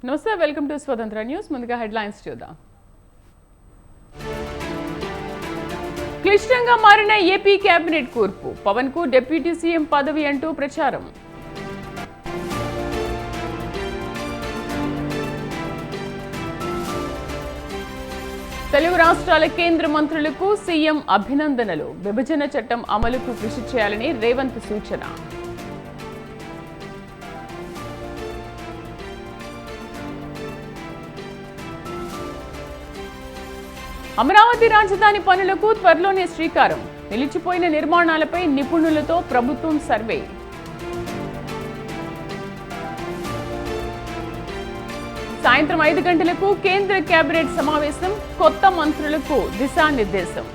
నమస్తే, welcome to స్వతంత్ర news. ముందుగా హెడ్లైన్స్ చూద్దాం. క్లిష్టంగా మారిన ఏపీ కేబినెట్ కూర్పు, పవన్ కు డిప్యూటీ సీఎం పదవి అంటూ ప్రచారం. తెలుగు రాష్ట్రాల కేంద్ర మంత్రులకు సీఎం అభినందనలు, విభజన చట్టం అమలుకు కృషి చేయాలని రేవంత్ సూచన. అమరావతి రాజధాని పనులకు త్వరలోనే శ్రీకారం, నిలిచిపోయిన నిర్మాణాలపై నిపుణులతో ప్రభుత్వం సర్వే. సాయంత్రం 5 గంటలకు కేంద్ర కేబినెట్ సమావేశం, కొత్త మంత్రులకు దిశానిర్దేశం.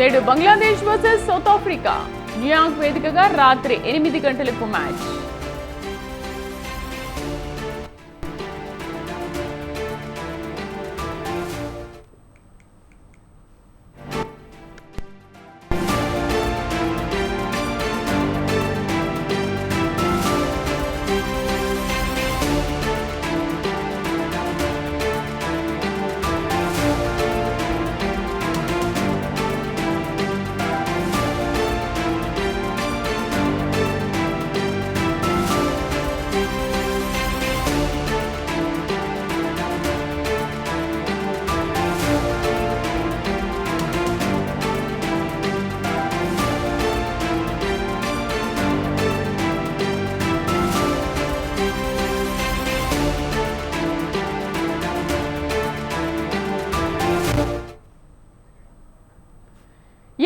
నేడు Bangladesh versus south Africa, New York వేదికగా రాత్రి 8 గంటలకు మ్యాచ్.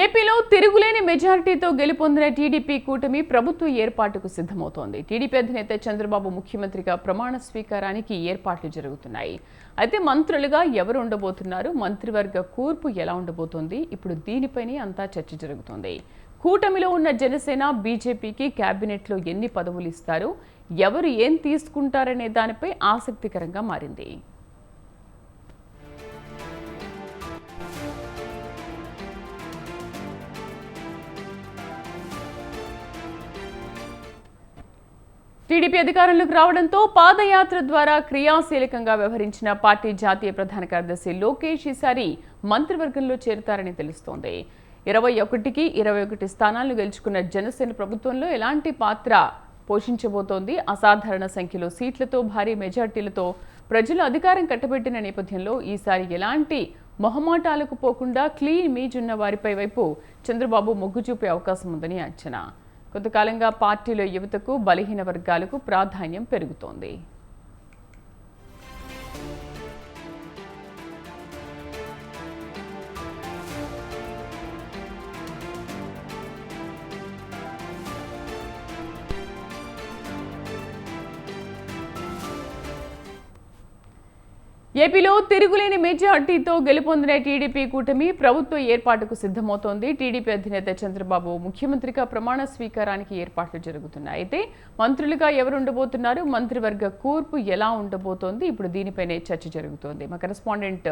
ఏపీలో తిరుగులేని మెజారిటీతో గెలుపొందిన టీడీపీ కూటమి ప్రభుత్వ ఏర్పాటుకు సిద్ధమవుతోంది. టీడీపీ అధినేత చంద్రబాబు ముఖ్యమంత్రిగా ప్రమాణ స్వీకారానికి ఏర్పాట్లు జరుగుతున్నాయి. అయితే మంత్రులుగా ఎవరు ఉండబోతున్నారు, మంత్రివర్గ కూర్పు ఎలా ఉండబోతోంది, ఇప్పుడు దీనిపైనే అంతా చర్చ జరుగుతోంది. కూటమిలో ఉన్న జనసేన, బీజేపీకి కేబినెట్లో ఎన్ని పదవులు ఇస్తారు, ఎవరు ఏం తీసుకుంటారనే దానిపై ఆసక్తికరంగా మారింది. టీడీపీ అధికారంలోకి రావడంతో పాదయాత్ర ద్వారా క్రియాశీలకంగా వ్యవహరించిన పార్టీ జాతీయ ప్రధాన కార్యదర్శి లోకేష్ ఈసారి మంత్రివర్గంలో చేరుతారని తెలుస్తోంది. 21కి 21 స్థానాలను గెలుచుకున్న జనసేన ప్రభుత్వంలో ఎలాంటి పాత్ర పోషించబోతోంది? అసాధారణ సంఖ్యలో సీట్లతో, భారీ మెజార్టీలతో ప్రజలు అధికారం కట్టబెట్టిన నేపథ్యంలో ఈసారి ఎలాంటి మొహమాటాలకు పోకుండా క్లీన్ ఇమేజ్ ఉన్న వారిపై వైపు చంద్రబాబు మొగ్గు చూపే అవకాశం ఉందని అంచనా. కొంతకాలంగా పార్టీలో యువతకు, బలహీన వర్గాలకు ప్రాధాన్యం పెరుగుతోంది. ఏపీలో తిరుగులేని మెజార్టీతో గెలుపొందిన టీడీపీ కూటమి ప్రభుత్వ ఏర్పాటుకు సిద్ధమవుతోంది. టీడీపీ అధినేత చంద్రబాబు ముఖ్యమంత్రిగా ప్రమాణ స్వీకారానికి ఏర్పాట్లు జరుగుతున్నాయి. అయితే మంత్రులుగా ఎవరు ఉండబోతున్నారు, మంత్రివర్గ కూర్పు ఎలా ఉండబోతోంది, ఇప్పుడు దీనిపైనే చర్చ జరుగుతోంది. మా కరెస్పాండెంట్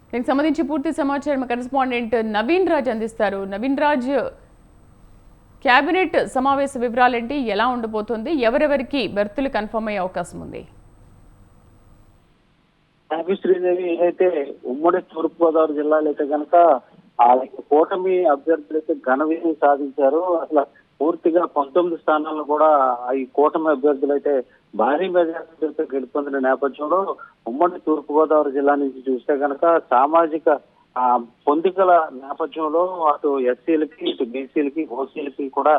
దీనికి సంబంధించి పూర్తి సమాచారం మా కరెస్పాండెంట్ నవీన్ రాజ్ అందిస్తారు. నవీన్ రాజ్, కేబినెట్ సమావేశ వివరాలేంటి, ఎలా ఉండబోతోంది, ఎవరెవరికి బెర్తులు కన్ఫర్మ్ అయ్యే అవకాశం ఉంది? శ్రీదేవి, ఏదైతే ఉమ్మడి తూర్పుగోదావరి జిల్లాలో అయితే కనుక కూటమి అభ్యర్థులు అయితే ఘన విజయం సాధించారు. అసలు పూర్తిగా 19 స్థానాలను కూడా ఈ కూటమి అభ్యర్థులు అయితే భారీ మెజార్టీతో గెలుపొందిన నేపథ్యంలో ఉమ్మడి తూర్పుగోదావరి జిల్లా నుంచి చూస్తే కనుక సామాజిక పొందికల నేపథ్యంలో అటు ఎస్సీలకి, ఇటు బీసీలకి, ఓసీలకి కూడా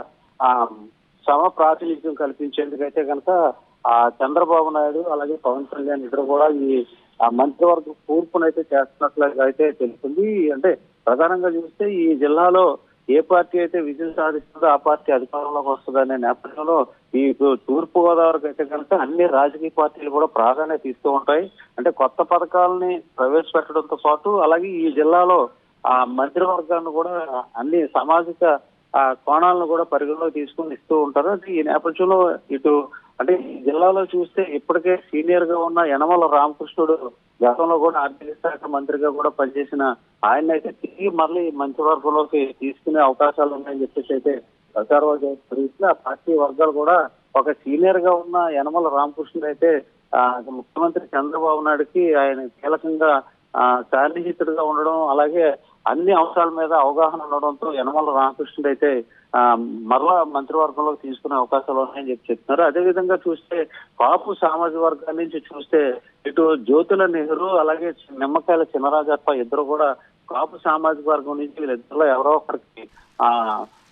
సమ ప్రాతినిధ్యం కల్పించేందుకైతే కనుక చంద్రబాబు నాయుడు అలాగే పవన్ కళ్యాణ్ ఇద్దరు కూడా ఈ మంత్రివర్గ కూర్పునైతే చేస్తున్నట్లుగా అయితే తెలుస్తుంది. అంటే ప్రధానంగా చూస్తే ఈ జిల్లాలో ఏ పార్టీ అయితే విజయం సాధిస్తుందో ఆ పార్టీ అధికారంలోకి వస్తుందనే నేపథ్యంలో ఈ తూర్పు గోదావరికి అయితే కనుక అన్ని రాజకీయ పార్టీలు కూడా ప్రాధాన్యత ఇస్తూ ఉంటాయి. అంటే కొత్త పథకాలని ప్రవేశపెట్టడంతో పాటు అలాగే ఈ జిల్లాలో మంత్రివర్గాన్ని కూడా అన్ని సామాజిక కోణాలను కూడా పరిగణలోకి తీసుకుని ఇస్తూ ఉంటారు. ఈ నేపథ్యంలో ఇటు అంటే ఈ జిల్లాలో చూస్తే ఇప్పటికే సీనియర్ గా ఉన్న యనమల రామకృష్ణుడు గతంలో కూడా ఆర్థిక శాఖ మంత్రిగా కూడా పనిచేసిన ఆయన అయితే తిరిగి మళ్ళీ మంత్రివర్గంలోకి తీసుకునే అవకాశాలు ఉన్నాయని చెప్పేసి అయితే ప్రచారం జరుగుతుంది. ఆ పార్టీ వర్గాలు కూడా ఒక సీనియర్ గా ఉన్న యనమల రామకృష్ణుడు అయితే ముఖ్యమంత్రి చంద్రబాబు నాయుడుకి ఆయన కీలకంగా సన్నిహితుడిగా ఉండడం, అలాగే అన్ని అంశాల మీద అవగాహన ఉండడంతో యనమల రామకృష్ణుడు అయితే మరలా మంత్రివర్గంలో తీసుకునే అవకాశాలు ఉన్నాయని చెప్తున్నారు. అదేవిధంగా చూస్తే కాపు సామాజిక వర్గాల నుంచి చూస్తే ఇటు జ్యోతుల నెహ్రూ అలాగే నిమ్మకాయల చినరాజప్ప ఇద్దరు కూడా కాపు సామాజిక వర్గం నుంచి వీళ్ళిద్దరిలో ఎవరో ఒకరికి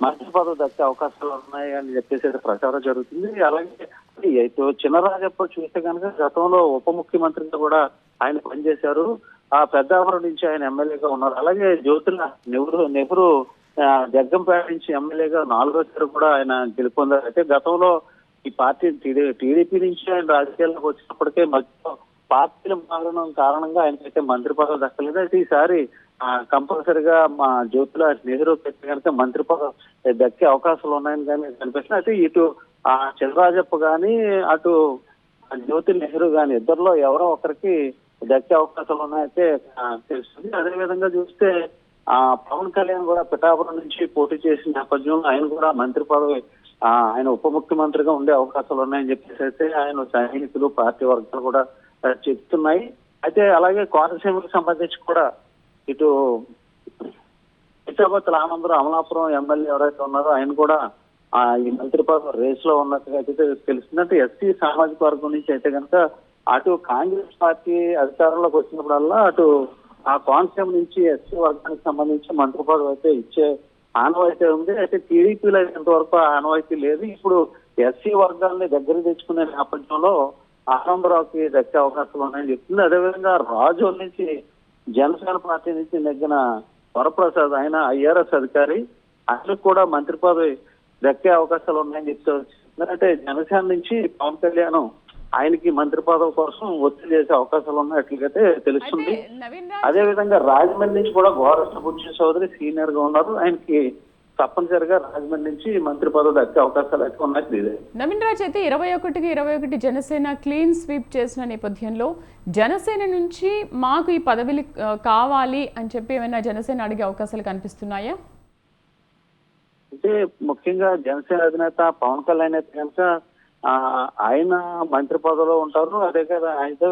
మంత్రి పదవి దక్కే అవకాశాలు ఉన్నాయి అని చెప్పేసి ప్రచారం జరుగుతుంది. అలాగే ఇటు చినరాజప్ప చూస్తే కనుక గతంలో ఉప ముఖ్యమంత్రిగా కూడా ఆయన పనిచేశారు. ఆ పెద్దాపురం నుంచి ఆయన ఎమ్మెల్యేగా ఉన్నారు. అలాగే జ్యోతుల నెహ్రూ జగ్గంపేట నుంచి ఎమ్మెల్యేగా 4వ కూడా ఆయన గెలుపొందారు. అయితే గతంలో ఈ పార్టీ టీడీపీ నుంచి ఆయన రాజకీయాల్లోకి వచ్చినప్పటికే మధ్యలో పార్టీలు మారడం కారణంగా ఆయనకైతే మంత్రి పదవి దక్కలేదు. అయితే ఈసారి కంపల్సరిగా మా జ్యోతుల నెహ్రూ పెట్టి కనుక మంత్రి పదవి దక్కే అవకాశాలు ఉన్నాయని కానీ కనిపిస్తుంది. అయితే ఇటు చినరాజప్ప గాని అటు జ్యోతి నెహ్రూ గాని ఇద్దరిలో ఎవరో ఒకరికి దక్కే అవకాశాలు ఉన్నాయైతే తెలుస్తుంది. అదేవిధంగా చూస్తే పవన్ కళ్యాణ్ కూడా పిఠాపురం నుంచి పోటీ చేసిన నేపథ్యంలో ఆయన కూడా మంత్రి పదవి ఆయన ఉప ముఖ్యమంత్రిగా ఉండే అవకాశాలు ఉన్నాయని చెప్పేసి అయితే ఆయన సన్నిహితులు పార్టీ వర్గాలు కూడా చెప్తున్నాయి. అయితే అలాగే కోనసీమకు సంబంధించి కూడా ఇటు ఇచ్చాపత్తుల ఆనందరావు అమలాపురం ఎమ్మెల్యే ఎవరైతే ఉన్నారో ఆయన కూడా ఈ మంత్రి పదవి రేస్ లో ఉన్నట్టుగా అయితే తెలుస్తుంది. అంటే ఎస్సీ సామాజిక వర్గం నుంచి అయితే కనుక అటు కాంగ్రెస్ పార్టీ అధికారంలోకి వచ్చినప్పుడల్లా అటు ఆ కోనసీమ నుంచి ఎస్సీ వర్గానికి సంబంధించి మంత్రి పదవి అయితే ఇచ్చే ఆనవాయితీ ఉంది. అయితే టీడీపీలో ఇంతవరకు ఆనవాయితీ లేదు. ఇప్పుడు ఎస్సీ వర్గాల్ని దగ్గర తెచ్చుకునే నేపథ్యంలో ఆనందరావుకి దక్కే అవకాశాలు ఉన్నాయని చెప్తుంది. అదేవిధంగా రాజోల్ నుంచి జనసేన పార్టీ నుంచి నెగ్గిన వరప్రసాద్ ఆయన ఐఆర్ఎస్ అధికారి, ఆయనకు కూడా మంత్రి పదవి దక్కే అవకాశాలు ఉన్నాయని చెప్తున్నారు. అంటే జనసేన నుంచి పవన్ కళ్యాణ్ ఆయనకి మంత్రి పదవి కోసం ఒత్తిడి చేసే అవకాశాలు ఉన్నట్లుగైతే తెలుస్తుంది. అదే విధంగా రాజమండ్రి నుంచి కూడా గోరస్ల బుచ్చి చౌదరి సీనియర్ గా ఉన్నారు. ఆయనకి తప్పనిసరిగా రాజమండ్రి నుంచి మంత్రి పదవి దక్కే అవకాశాలు అయితే ఉన్నట్లు ఇదే. నవీన్ రాజ్ అయితే 21కి 21 జనసేన క్లీన్ స్వీప్ చేసిన నేపథ్యంలో జనసేన నుంచి మాకు ఈ పదవిలు కావాలి అని చెప్పి ఏమైనా జనసేన అడిగే అవకాశాలు కనిపిస్తున్నాయా? అంటే ముఖ్యంగా జనసేన అధినేత పవన్ కళ్యాణ్ అయితే కనుక ఆయన మంత్రి పదవిలో ఉంటారు. అదే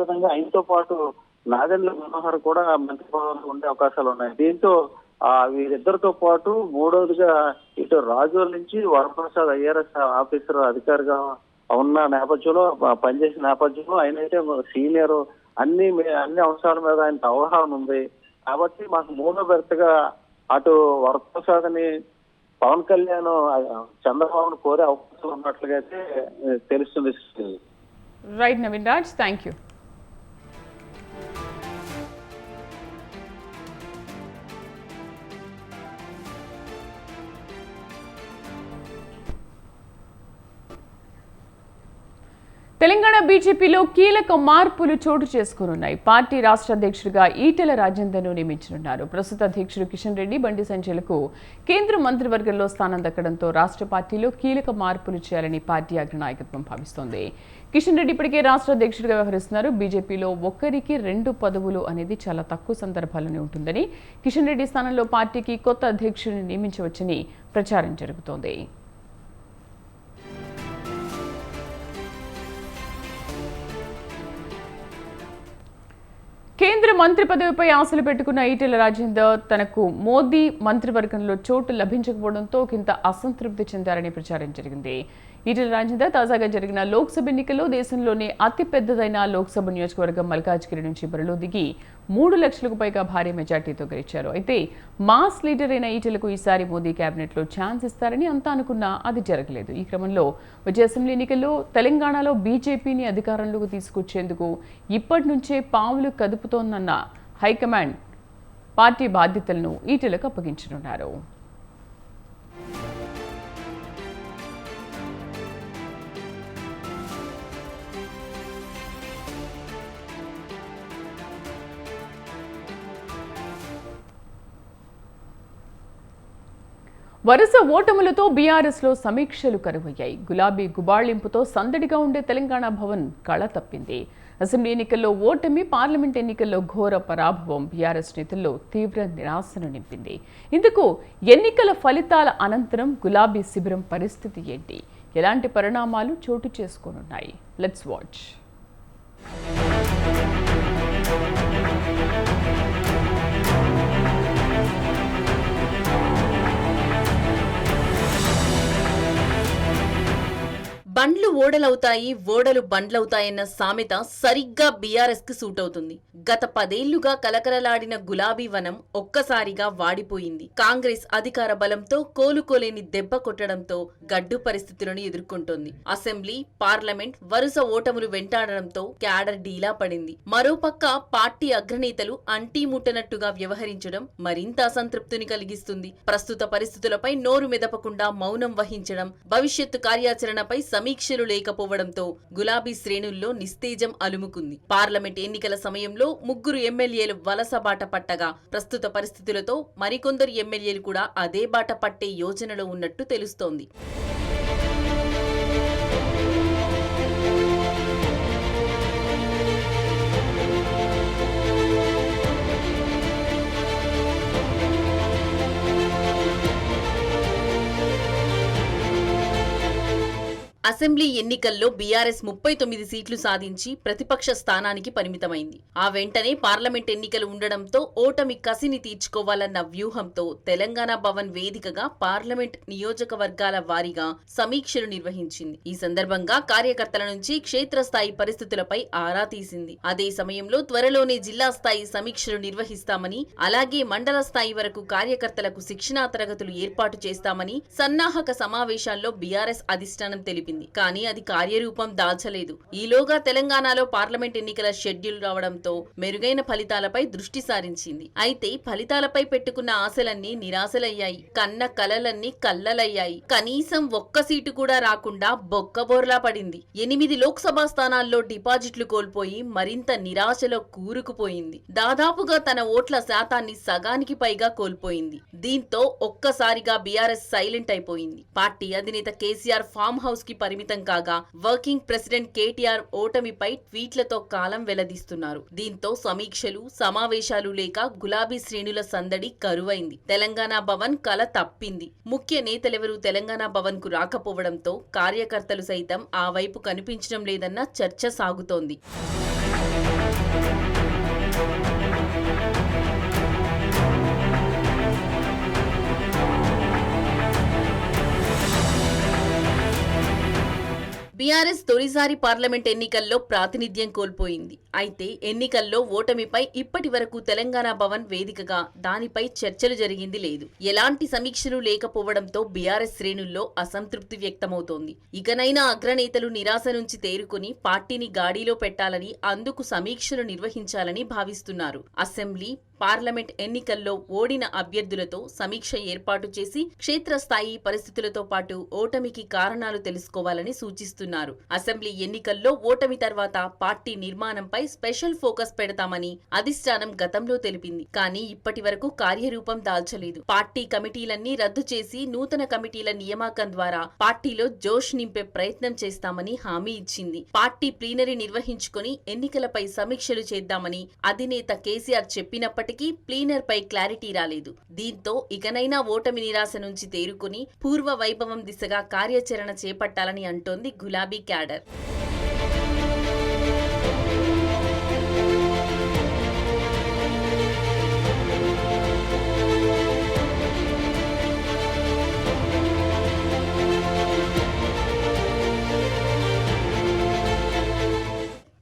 విధంగా ఆయనతో పాటు నాదెండ్ల మనోహర్ కూడా మంత్రి పదవిలో ఉండే అవకాశాలు ఉన్నాయి. దీంతో వీరిద్దరితో పాటు మూడవదిగా ఇటు రాజోల్ నుంచి వరప్రసాద్ ఐఆర్ఎస్ ఆఫీసర్ అధికారిగా ఉన్న నేపథ్యంలో పనిచేసిన నేపథ్యంలో ఆయన అయితే సీనియర్, అన్ని అంశాల మీద ఆయనకు అవగాహన ఉంది. కాబట్టి మాకు మూడో బెర్తగా అటు వరప్రసాద్ అని పవన్ కళ్యాణ్ చంద్రబాబును కోరే అవకాశాలు ఉన్నట్లుగా అయితే తెలుస్తుంది. Right Naveen Raj, thank you. Telangana బీజేపీలో కీలక మార్పులు చోటు చేసుకున్నాయి. పార్టీ రాష్ట్ర అధ్యక్షుడిగా ఈటెల రాజేందర్ను నియమించనున్నారు. ప్రస్తుత అధ్యక్షుడు కిషన్ రెడ్డి, బండి సంజయ్లకు కేంద్ర మంత్రివర్గంలో స్థానం దక్కడంతో రాష్ట్ర పార్టీలో కీలక మార్పులు చేయాలని పార్టీ అగ్రనాయకత్వం భావిస్తోంది. కిషన్ రెడ్డి ఇప్పటికే రాష్ట్ర అధ్యక్షుడిగా వ్యవహరిస్తున్నారు. బీజేపీలో ఒక్కరికి 2 పదవులు అనేది చాలా తక్కువ సందర్భాల్లోనే ఉంటుందని, కిషన్ రెడ్డి స్థానంలో పార్టీకి కొత్త అధ్యక్షుడిని నియమించవచ్చని ప్రచారం జరుగుతోంది. కేంద్ర మంత్రి పదవిపై ఆశలు పెట్టుకున్న ఈటెల రాజేందర్ తనకు మోదీ మంత్రివర్గంలో చోటు లభించకపోవడంతో కింత అసంతృప్తి చెందారని ప్రచారం జరిగింది. ఈటెల రాజేందర్ తాజాగా జరిగిన లోక్సభ ఎన్నికల్లో దేశంలోనే అతిపెద్దదైన లోక్సభ నియోజకవర్గం మల్కాజ్గిరి నుంచి బరిలో దిగి 3 లక్షలకు పైగా భారీ మెజార్టీతో గెలిచారు. అయితే మాస్ లీడర్ అయిన ఈటెలకు ఈసారి మోదీ కేబినెట్లో ఛాన్స్ ఇస్తారని అంతా అనుకున్నా అది జరగలేదు. ఈ క్రమంలో వచ్చే అసెంబ్లీ ఎన్నికల్లో తెలంగాణలో బీజేపీని అధికారంలోకి తీసుకొచ్చేందుకు ఇప్పటి నుంచే పావులు కదుపుతోందన్న హైకమాండ్ పార్టీ బాధ్యతలను ఈటెలకు అప్పగించనున్నారు. వరుస ఓటములతో బీఆర్ఎస్లో సమీక్షలు కరువయ్యాయి. గులాబీ గుబాళింపుతో సందడిగా ఉండే తెలంగాణ భవన్ కళ తప్పింది. అసెంబ్లీ ఎన్నికల్లో ఓటమి, పార్లమెంట్ ఎన్నికల్లో ఘోర పరాభవం బీఆర్ఎస్ నేతల్లో తీవ్ర నిరాశను నింపింది. ఇందుకు ఎన్నికల ఫలితాల అనంతరం గులాబీ శిబిరం పరిస్థితి ఏంటి? ఎలాంటి పరిణామాలు చోటు చేసుకోనున్నాయి? Let's watch. బండ్లు ఓడలవుతాయి, ఓడలు బండ్లవుతాయన్న సామెత సరిగ్గా బీఆర్ఎస్ కి సూట్ అవుతుంది. గత 10 ఏళ్లుగా కలకలలాడిన గులాబీ వనం ఒక్కసారిగా వాడిపోయింది. కాంగ్రెస్ అధికార బలంతో కోలుకోలేని దెబ్బ కొట్టడంతో గడ్డు పరిస్థితులను ఎదుర్కొంటోంది. అసెంబ్లీ, పార్లమెంట్ వరుస ఓటములు వెంటాడడంతో క్యాడర్ డీలా పడింది. మరోపక్క పార్టీ అగ్రనేతలు అంటీముట్టనట్టుగా వ్యవహరించడం మరింత అసంతృప్తిని కలిగిస్తుంది. ప్రస్తుత పరిస్థితులపై నోరు మెదపకుండా మౌనం వహించడం, భవిష్యత్తు కార్యాచరణపై సమీక్షలు లేకపోవడంతో గులాబీ శ్రేణుల్లో నిస్తేజం అలుముకుంది. పార్లమెంట్ ఎన్నికల సమయంలో 3 ఎమ్మెల్యేలు వలస బాట పట్టగా ప్రస్తుత పరిస్థితులతో మరికొందరు ఎమ్మెల్యేలు కూడా అదే బాట పట్టే యోచనలో ఉన్నట్టు తెలుస్తోంది. అసెంబ్లీ ఎన్నికల్లో బీఆర్ఎస్ 39 సీట్లు సాధించి ప్రతిపక్ష స్థానానికి పరిమితమైంది. ఆ వెంటనే పార్లమెంట్ ఎన్నికలు ఉండడంతో ఓటమి కసిని తీర్చుకోవాలన్న వ్యూహంతో తెలంగాణ భవన్ వేదికగా పార్లమెంట్ నియోజకవర్గాల వారీగా సమీక్షలు నిర్వహించింది. ఈ సందర్భంగా కార్యకర్తల నుంచి క్షేత్రస్థాయి పరిస్థితులపై ఆరా తీసింది. అదే సమయంలో త్వరలోనే జిల్లా స్థాయి సమీక్షలు నిర్వహిస్తామని, అలాగే మండల స్థాయి వరకు కార్యకర్తలకు శిక్షణా తరగతులు ఏర్పాటు చేస్తామని సన్నాహక సమావేశాల్లో బీఆర్ఎస్ అధిష్టానం తెలిపింది. కానీ అది కార్యరూపం దాల్చలేదు. ఈలోగా తెలంగాణలో పార్లమెంట్ ఎన్నికల షెడ్యూల్ రావడంతో మెరుగైన ఫలితాలపై దృష్టి సారించింది. అయితే ఫలితాలపై పెట్టుకున్న ఆశలన్నీ నిరాశలయ్యాయి. కన్న కలలన్నీ కల్లలయ్యాయి. కనీసం ఒక్క సీటు కూడా రాకుండా బొక్కబోర్లా పడింది. 8 లోక్సభ స్థానాల్లో డిపాజిట్లు కోల్పోయి మరింత నిరాశలో కూరుకుపోయింది. దాదాపుగా తన ఓట్ల శాతాన్ని సగానికి పైగా కోల్పోయింది. దీంతో ఒక్కసారిగా బీఆర్ఎస్ సైలెంట్ అయిపోయింది. పార్టీ అధినేత కేసీఆర్ ఫామ్ హౌస్ కి పరిమితం కాగా వర్కింగ్ ప్రెసిడెంట్ కేటీఆర్ ఓటమిపై ట్వీట్లతో కాలం వెల్లదీస్తున్నారు. దీంతో సమీక్షలు, సమావేశాలు లేక గులాబీ శ్రేణుల సందడి కరువైంది. తెలంగాణ భవన్ కల తప్పింది. ముఖ్య నేతలెవరూ తెలంగాణ భవన్ కు రాకపోవడంతో కార్యకర్తలు సైతం ఆ వైపు కనిపించడం లేదన్న చర్చ సాగుతోంది. బీఆర్ఎస్ తొలిసారి పార్లమెంట్ ఎన్నికల్లో ప్రాతినిధ్యం కోల్పోయింది. అయితే ఎన్నికల్లో ఓటమిపై ఇప్పటి వరకు తెలంగాణ భవన్ వేదికగా దానిపై చర్చలు జరిగింది లేదు. ఎలాంటి సమీక్షలు లేకపోవడంతో బీఆర్ఎస్ శ్రేణుల్లో అసంతృప్తి వ్యక్తమవుతోంది. ఇకనైనా అగ్రనేతలు నిరాశ నుంచి తేరుకుని పార్టీని గాడిలో పెట్టాలని, అందుకు సమీక్షలు నిర్వహించాలని భావిస్తున్నారు. అసెంబ్లీ, పార్లమెంట్ ఎన్నికల్లో ఓడిన అభ్యర్థులతో సమీక్ష ఏర్పాటు చేసి క్షేత్రస్థాయి పరిస్థితులతో పాటు ఓటమికి కారణాలు తెలుసుకోవాలని సూచిస్తున్నారు. అసెంబ్లీ ఎన్నికల్లో ఓటమి తర్వాత పార్టీ నిర్మాణంపై స్పెషల్ ఫోకస్ పెడతామని అధిష్టానం గతంలో తెలిపింది. కానీ ఇప్పటి వరకు కార్యరూపం దాల్చలేదు. పార్టీ కమిటీలన్నీ రద్దు చేసి నూతన కమిటీల నియామకం ద్వారా పార్టీలో జోష్ నింపే ప్రయత్నం చేస్తామని హామీ ఇచ్చింది. పార్టీ ప్లీనరీ నిర్వహించుకుని ఎన్నికలపై సమీక్షలు చేద్దామని అధినేత కేసీఆర్ చెప్పినప్పటికీ ప్లీనర్ పై క్లారిటీ రాలేదు. దీంతో ఇకనైనా ఓటమి నిరాశ నుంచి తేరుకుని పూర్వ వైభవం దిశగా కార్యాచరణ చేపట్టాలని అంటోంది గులాబీ క్యాడర్.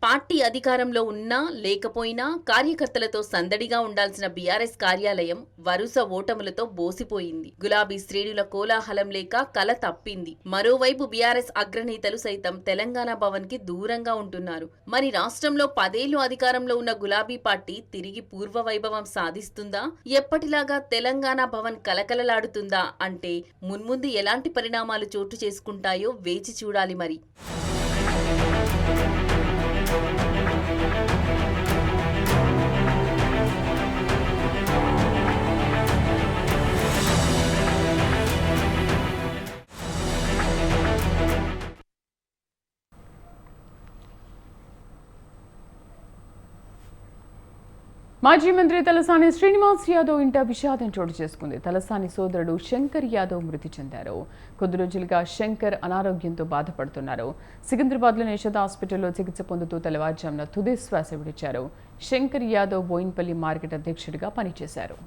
పార్టీ అధికారంలో ఉన్నా లేకపోయినా కార్యకర్తలతో సందడిగా ఉండాల్సిన బీఆర్ఎస్ కార్యాలయం వరుస ఓటములతో బోసిపోయింది. గులాబీ శ్రేణుల కోలాహలం లేక కల తప్పింది. మరోవైపు బీఆర్ఎస్ అగ్రనేతలు సైతం తెలంగాణ భవన్ కి దూరంగా ఉంటున్నారు. మరి రాష్ట్రంలో 10 ఏళ్లు అధికారంలో ఉన్న గులాబీ పార్టీ తిరిగి పూర్వ వైభవం సాధిస్తుందా? ఎప్పటిలాగా తెలంగాణ భవన్ కలకలలాడుతుందా? అంటే మున్ముందు ఎలాంటి పరిణామాలు చోటు చేసుకుంటాయో వేచి చూడాలి మరి. మాజీ మంత్రి తలసాని శ్రీనివాస్ యాదవ్ ఇంట విషాదం చోటు చేసుకుంది. తలసాని సోదరుడు శంకర్ యాదవ్ మృతి చెందారు. కొద్ది రోజులుగా శంకర్ అనారోగ్యంతో బాధపడుతున్నారు. సికింద్రాబాద్లోని యశోద హాస్పిటల్లో చికిత్స పొందుతూ తెల్లవారుజామున తుది శ్వాస విడిచారు. శంకర్ యాదవ్ బోయిన్పల్లి మార్కెట్ అధ్యక్షుడిగా పనిచేశారు.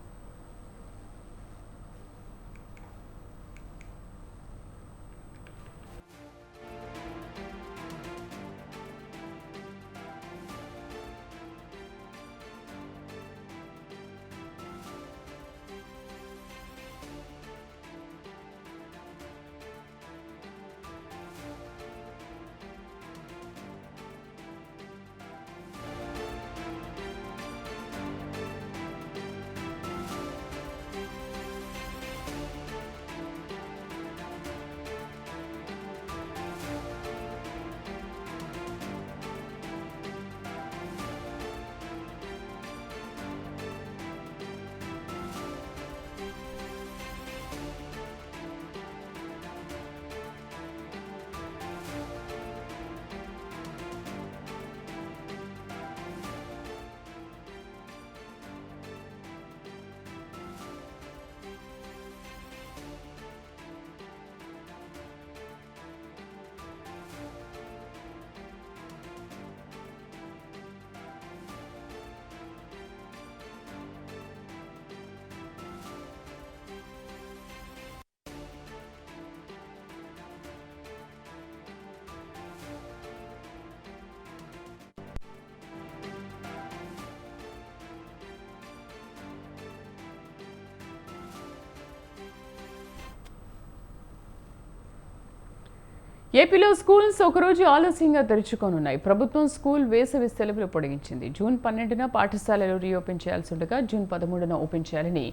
ఏపీలో స్కూల్స్ ఒకరోజు ఆలస్యంగా తెరుచుకోనున్నాయి. ప్రభుత్వం స్కూల్ వేసవి సెలవులు పొడిగించింది. జూన్ 12న పాఠశాలలు రీఓపెన్ చేయాల్సి ఉండగా జూన్ 13న ఓపెన్ చేయాలని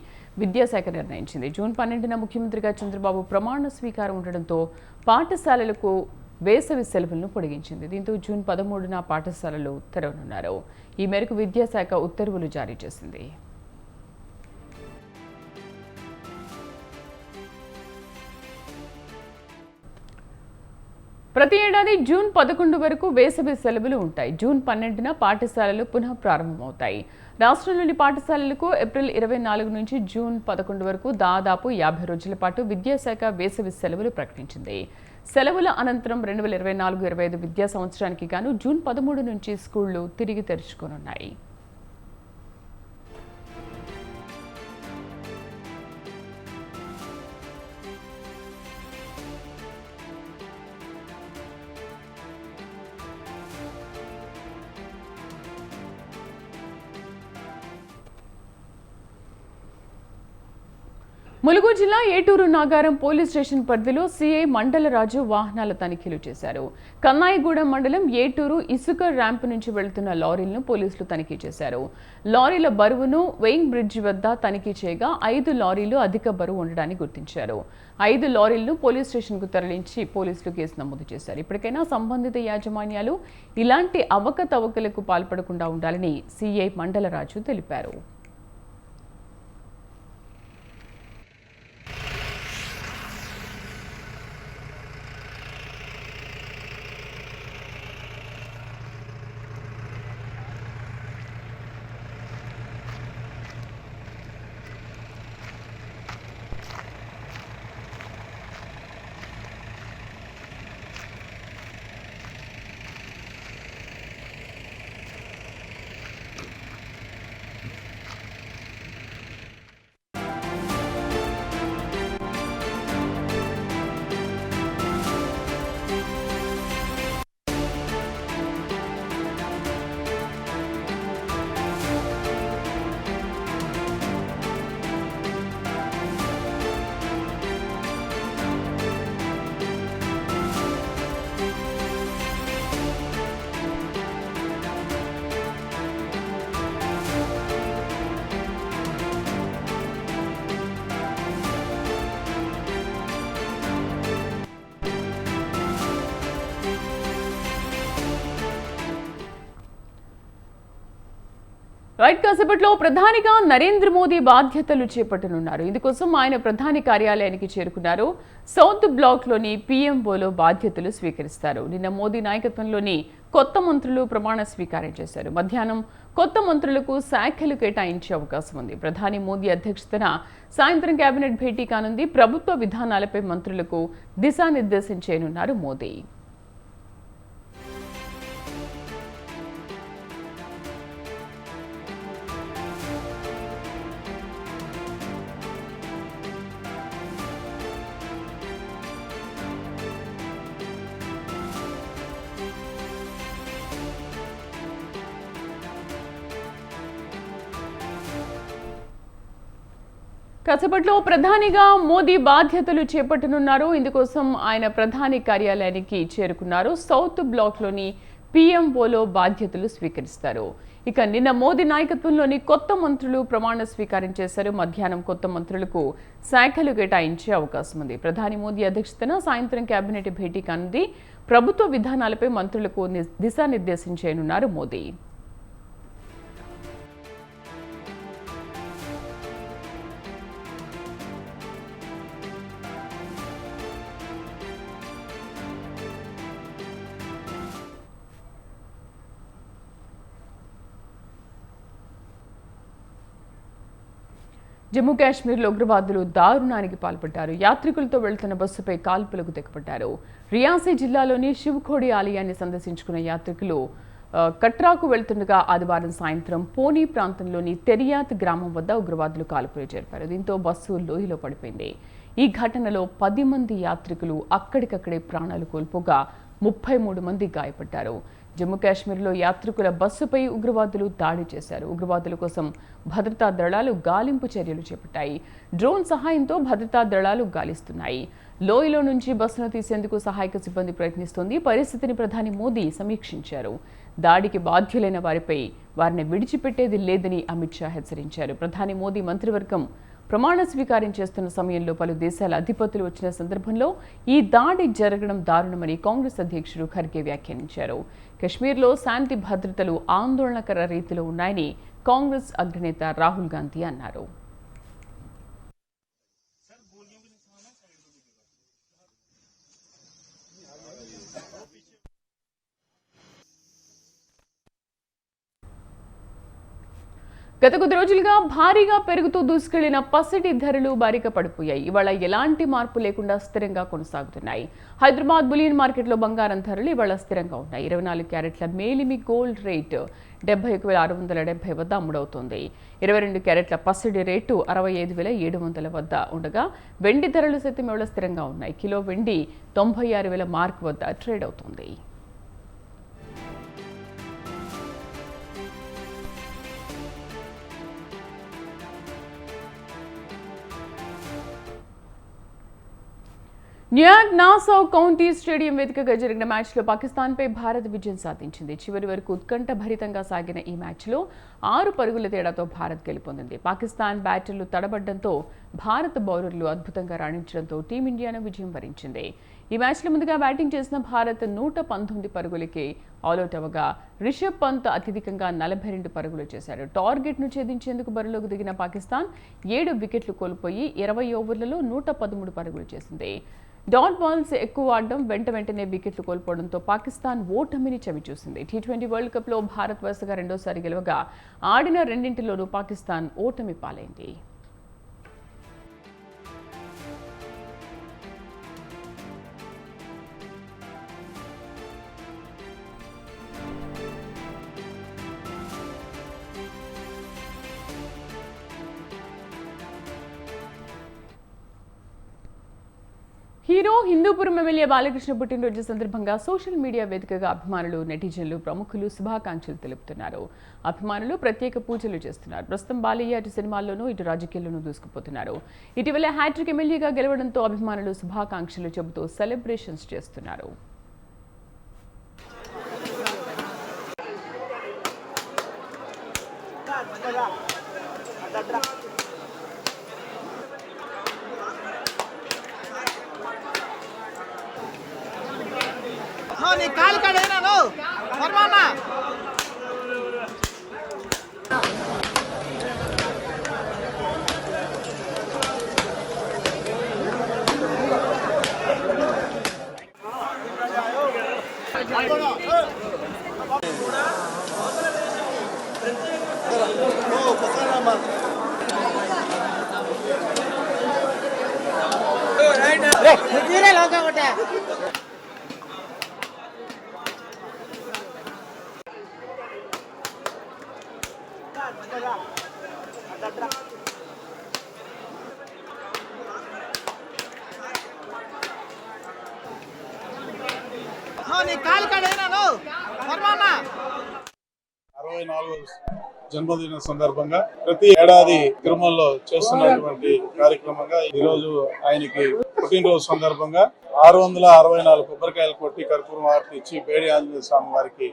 విద్యాశాఖ నిర్ణయించింది. జూన్ 12న ముఖ్యమంత్రిగా చంద్రబాబు ప్రమాణ స్వీకారం ఉండడంతో పాఠశాలలకు వేసవి సెలవులను పొడిగించింది. దీంతో జూన్ 13న పాఠశాలలు తెరవనున్నారు. ఈ మేరకు విద్యాశాఖ ఉత్తర్వులు జారీ చేసింది. ప్రతి ఏడాది జూన్ 11 వరకు వేసవి సెలవులు ఉంటాయి. జూన్ 12న పాఠశాలలు పునః ప్రారంభమవుతాయి. రాష్ట్రంలోని పాఠశాలలకు ఏప్రిల్ 24 నుంచి జూన్ 11 వరకు దాదాపు 50 రోజుల పాటు విద్యాశాఖ వేసవి సెలవులు ప్రకటించింది. సెలవుల అనంతరం 2024-25 విద్యా సంవత్సరానికి గాను జూన్ 13 నుంచి స్కూళ్లు తిరిగి తెరుచుకోనున్నాయి. ములుగు జిల్లా ఏటూరు నాగారం పోలీస్ స్టేషన్ పరిధిలో సీఐ మండలరాజు వాహనాల తనిఖీలు చేశారు. కన్నాయిగూడెం మండలం ఏటూరు ఇసుక ర్యాంపు నుంచి వెళ్తున్న లారీలను పోలీసులు తనిఖీ చేశారు. లారీల బరువును వెయింగ్ బ్రిడ్జి వద్ద తనిఖీ చేయగా 5 లారీలు అధిక బరువు ఉండడాన్ని గుర్తించారు. 5 లారీలను పోలీస్ స్టేషన్కు తరలించి పోలీసులు కేసు నమోదు చేశారు. ఇప్పటికైనా సంబంధిత యాజమాన్యాలు ఇలాంటి అవకతవకలకు పాల్పడకుండా ఉండాలని సీఐ మండలరాజు తెలిపారు. రైట్, కాసేపట్లో ప్రధానిగా నరేంద్ర మోదీ బాధ్యతలు చేపట్టనున్నారు. ఇందుకోసం ఆయన ప్రధాని కార్యాలయానికి చేరుకున్నారు. సౌత్ బ్లాక్లోని పీఎంఓలో బాధ్యతలు స్వీకరిస్తారు. నిన్న మోదీ నాయకత్వంలోని కొత్త మంత్రులు ప్రమాణ స్వీకారం చేశారు. మధ్యాహ్నం కొత్త మంత్రులకు శాఖలు కేటాయించే అవకాశం ఉంది. ప్రధాని మోదీ అధ్యక్షతన సాయంత్రం కేబినెట్ భేటీ కానుంది. ప్రభుత్వ విధానాలపై మంత్రులకు దిశానిర్దేశం చేయనున్నారు మోదీ. కాసేపట్లో ప్రధానిగా మోదీ బాధ్యతలు చేపట్టనున్నారు. ఇందుకోసం ఆయన ప్రధాని కార్యాలయానికి చేరుకున్నారు. సౌత్ బ్లాక్లోని పీఎంఓలో బాధ్యతలు స్వీకరిస్తారు. ఇక నిన్న మోదీ నాయకత్వంలోని కొత్త మంత్రులు ప్రమాణ స్వీకారం చేశారు. మధ్యాహ్నం కొత్త మంత్రులకు శాఖలు కేటాయించే అవకాశం ఉంది. ప్రధాని మోదీ అధ్యక్షతన సాయంత్రం కేబినెట్ భేటీ కానుంది. ప్రభుత్వ విధానాలపై మంత్రులకు దిశానిర్దేశం చేయనున్నారు మోదీ. జమ్మూ కాశ్మీర్లో ఉగ్రవాదులు దారుణానికి పాల్పడ్డారు. యాత్రికులతో వెళ్తున్న బస్సుపై కాల్పులకు తెగపడ్డారు. రియాసీ జిల్లాలోని శివఖోడి ఆలయాన్ని సందర్శించుకున్న యాత్రికులు కట్రాకు వెళ్తుండగా ఆదివారం సాయంత్రం పోనీ ప్రాంతంలోని తెరియాత్ గ్రామం వద్ద ఉగ్రవాదులు కాల్పులు జరిపారు. దీంతో బస్సు లోయలో పడిపోయింది. ఈ ఘటనలో 10 మంది యాత్రికులు అక్కడికక్కడే ప్రాణాలు కోల్పోగా 33 మంది గాయపడ్డారు. జమ్మూ కాశ్మీర్లో యాత్రికుల బస్సుపై ఉగ్రవాదులు దాడి చేశారు. ఉగ్రవాదుల కోసం భద్రతా దళాలు గాలింపు చర్యలు చేపట్టాయి. డ్రోన్ సహాయంతో భద్రతా దళాలు గాలిస్తున్నాయి. లోయలో నుంచి బస్సును తీసేందుకు సహాయక సిబ్బంది ప్రయత్నిస్తోంది. పరిస్థితిని ప్రధాని మోదీ సమీక్షించారు. దాడికి బాధ్యులైన వారిని విడిచిపెట్టేది లేదని అమిత్ షా హెచ్చరించారు. ప్రధాని మోదీ మంత్రివర్గం ప్రమాణ స్వీకారం చేస్తున్న సమయంలో పలు దేశాల అధిపతులు వచ్చిన సందర్భంలో ఈ దాడి జరగడం దారుణమని కాంగ్రెస్ అధ్యక్షుడు ఖర్గే వ్యాఖ్యానించారు. కశ్మీర్లో శాంతి భద్రతలు ఆందోళనకర రీతిలో ఉన్నాయని కాంగ్రెస్ అగ్రనేత రాహుల్ గాంధీ అన్నారు. గత కొద్ది రోజులుగా భారీగా పెరుగుతూ దూసుకెళ్లిన పసిడి ధరలు భారీగా పడిపోయాయి. ఇవాళ ఎలాంటి మార్పు లేకుండా స్థిరంగా కొనసాగుతున్నాయి. హైదరాబాద్ బులియన్ మార్కెట్లో బంగారం ధరలు ఇవాళ స్థిరంగా ఉన్నాయి. 24 క్యారెట్ల మేలిమి గోల్డ్ రేటు 71,670 వద్ద అమ్ముడవుతోంది. 22 క్యారెట్ల పసిడి రేటు 65,700 వద్ద ఉండగా వెండి ధరలు సైతం ఇవాళ స్థిరంగా ఉన్నాయి. కిలో వెండి 96,000 మార్క్ వద్ద ట్రేడ్ అవుతోంది. న్యూయార్క్ నాసౌ కౌంటీ స్టేడియం వేదికగా జరిగిన మ్యాచ్లో పాకిస్తాన్పై భారత్ విజయం సాధించింది. చివరి వరకు ఉత్కంఠభరితంగా సాగిన ఈ మ్యాచ్లో 6 పరుగుల తేడాతో భారత్ గెలుపొందింది. పాకిస్తాన్ బ్యాటర్లు తడబడ్డంతో భారత బౌలర్లు అద్భుతంగా రాణించడంతో టీమిండియాను విజయం వరించింది. ఈ మ్యాచ్లో ముందుగా బ్యాటింగ్ చేసిన భారత్ 119 పరుగులకే ఆల్అౌట్ అవ్వగా రిషబ్ పంత్ అత్యధికంగా 42 పరుగులు చేశారు. టార్గెట్ను ఛేదించేందుకు బరిలోకి దిగిన పాకిస్తాన్ 7 వికెట్లు కోల్పోయి 20 ఓవర్లలో 113 పరుగులు చేసింది. డాట్ బాల్స్ ఎక్కువ ఆడడం వెంటనే వికెట్లు కోల్పోవడంతో పాకిస్తాన్ ఓటమిని చవిచూసింది. T20 వరల్డ్ కప్లో భారత్ వరుసగా రెండోసారి గెలవగా ఆడిన రెండింటిలోనూ పాకిస్తాన్ ఓటమి పాలైంది. హీరో హిందూపురం ఎమ్మెల్యే బాలకృష్ణ పుట్టినరోజు సందర్భంగా సోషల్ మీడియా వేదికగా అభిమానులు, నెటిజన్లు, ప్రముఖులు శుభాకాంక్షలు తెలుపుతున్నారు. అభిమానులు ప్రత్యేక పూజలు చేస్తున్నారు. ప్రస్తుతం బాలయ్య అటు సినిమాల్లోనూ ఇటు రాజకీయాల్లోనూ దూసుకుపోతున్నారు. ఇటీవల హ్యాట్రిక్ ఎమ్మెల్యేగా గెలవడంతో అభిమానులు శుభాకాంక్షలు చెబుతూ సెలబ్రేషన్స్ చేస్తున్నారు. నీ కాలు కాడేనా నువ్వు జన్మదిన సందర్భంగా ప్రతి ఏడాది తిరుమలలో చేస్తున్నటువంటి కార్యక్రమంగా ఈ రోజు ఆయనకి పుట్టినరోజు సందర్భంగా 664 కొబ్బరికాయలు కొట్టి కర్పూరం హారతి ఇచ్చి బేడి ఆంజనేయ స్వామి వారికి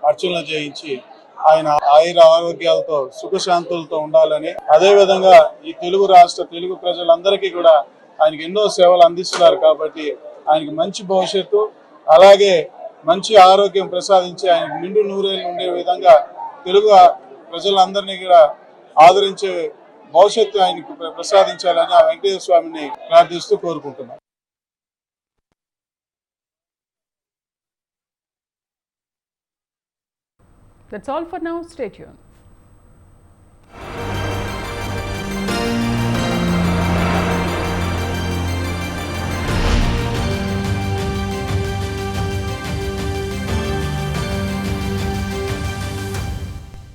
అర్చనలు చేయించి ఆయన ఆయుర ఆరోగ్యాలతో సుఖశాంతులతో ఉండాలని, అదే విధంగా ఈ తెలుగు ప్రజలందరికీ కూడా ఆయనకి ఎన్నో సేవలు అందిస్తున్నారు కాబట్టి ఆయనకి మంచి భవిష్యత్తు అలాగే మంచి ఆరోగ్యం ప్రసాదించి ఆయన నిండు నూరేళ్ళు ఉండే విధంగా తెలుగు ప్రజలందరినీ కూడా ఆదరించే భవిష్యత్తు ఆయనకు ప్రసాదించాలని ఆ వెంకటేశ్వర స్వామిని ప్రార్థిస్తూ కోరుకుంటున్నాం. That's all for now. Stay tuned.